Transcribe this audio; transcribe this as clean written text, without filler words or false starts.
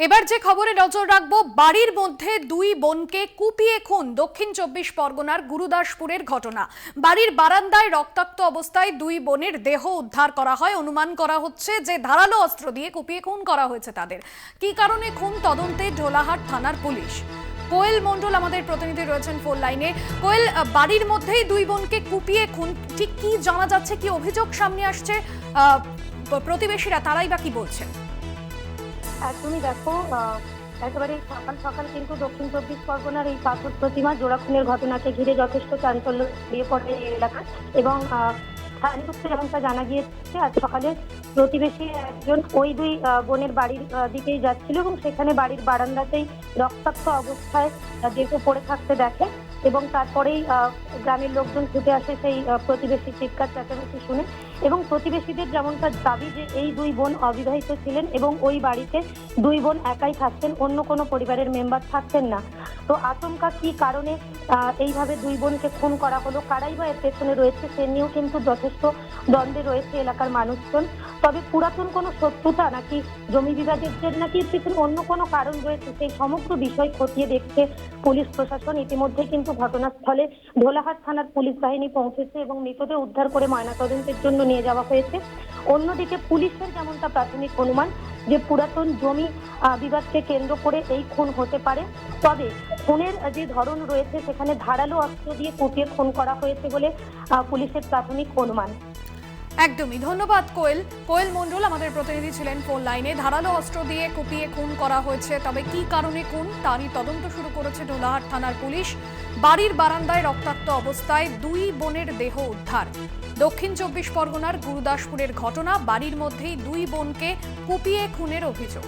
এবার যে খবরে নজর রাখবো, বাড়ির মধ্যে দুই বোনকে কুপিয়ে খুন। দক্ষিণ 24 পরগনার গুরুদাসপুরের ঘটনা। বাড়ির বারান্দায় রক্তাক্ত অবস্থায় দুই বোনের দেহ উদ্ধার করা হয়। অনুমান করা হচ্ছে যে ধারালো অস্ত্র দিয়ে কুপিয়ে খুন করা হয়েছে তাদের। কী কারণে খুন, তদন্তে ঢোলাহাট থানার পুলিশ। কোয়েল মণ্ডল আমাদের প্রতিনিধি রয়েছেন ফোন লাইনে। কোয়েল, বাড়ির মধ্যেই দুই বোনকে কুপিয়ে খুন, ঠিক কি জানা যাচ্ছে, কি অভিযোগ সামনে আসছে? প্রতিবেশীরা তারাই বা কি বলছেন? তুমি দেখো, একেবারে সকাল সকাল কিন্তু দক্ষিণ 24 পরগনার এই পাথর প্রতিমা জোড়া খুনের ঘটনাকে ঘিরে যথেষ্ট চাঞ্চল্য ছড়িয়ে পড়ে এই এলাকায়। এবং স্থানীয় সূত্রে যেমনটা জানা গিয়েছে, আজ সকালে প্রতিবেশী একজন ওই দুই বোনের বাড়ির দিকেই যাচ্ছিল এবং সেখানে বাড়ির বারান্দাতেই রক্তাক্ত অবস্থায় দেহ পড়ে থাকতে দেখে। এবং তারপরেই গ্রামের লোকজন ছুটে আসে সেই প্রতিবেশী চিৎকার চেঁচামেচি শুনে। এবং প্রতিবেশীদের যেমনটা দাবি যে এই দুই বোন অবিবাহিত ছিলেন এবং ওই বাড়িতে দুই বোন একাই থাকতেন, অন্য কোনো পরিবারের মেম্বার থাকতেন না। তো আচমকা কি কারণে এইভাবে দুই বোনকে খুন করা হলো, কারাই বা এর পেছনে রয়েছে, সে নিয়েও কিন্তু যথেষ্ট দ্বন্দ্বে রয়েছে এলাকার মানুষজন। তবে পুরাতন কোনো শত্রুতা নাকি জমি বিবাদের জের নাকি এর পেছনে অন্য কোনো কারণ রয়েছে, সেই সমগ্র বিষয় খতিয়ে দেখছে পুলিশ প্রশাসন। ইতিমধ্যে কিন্তু ঘটনাস্থলে ঢোলাহাট থানার পুলিশ বাহিনী পৌঁছেছে এবং মৃতদেহ উদ্ধার করে ময়নাতদন্তের জন্য নিয়ে যাওয়া হয়েছে। অন্যদিকে পুলিশের যেমনটা প্রাথমিক অনুমান যে পুরাতন জমি বিবাদকে কেন্দ্র করে এই খুন হতে পারে। তবে খুনের যে ধরন রয়েছে সেখানে ধারালো অস্ত্র দিয়ে কুপিয়ে খুন করা হয়েছে বলে পুলিশের প্রাথমিক অনুমান। একদমই, ধন্যবাদ কোয়েল। কোয়েল মণ্ডল আমাদের প্রতিনিধি ছিলেন ফোন লাইনে। ধারালো অস্ত্র দিয়ে কুপিয়ে খুন করা হয়েছে, তবে কি কারণে খুন তারই তদন্ত শুরু করেছে ঢোলাহাট থানার পুলিশ। বাড়ির বারান্দায় রক্তাক্ত অবস্থায় দুই বোনের দেহ উদ্ধার। দক্ষিণ 24 পরগনার গুরুদাসপুরের ঘটনা। বাড়ির মধ্যেই দুই বোনকে কুপিয়ে খুনের অভিযোগ।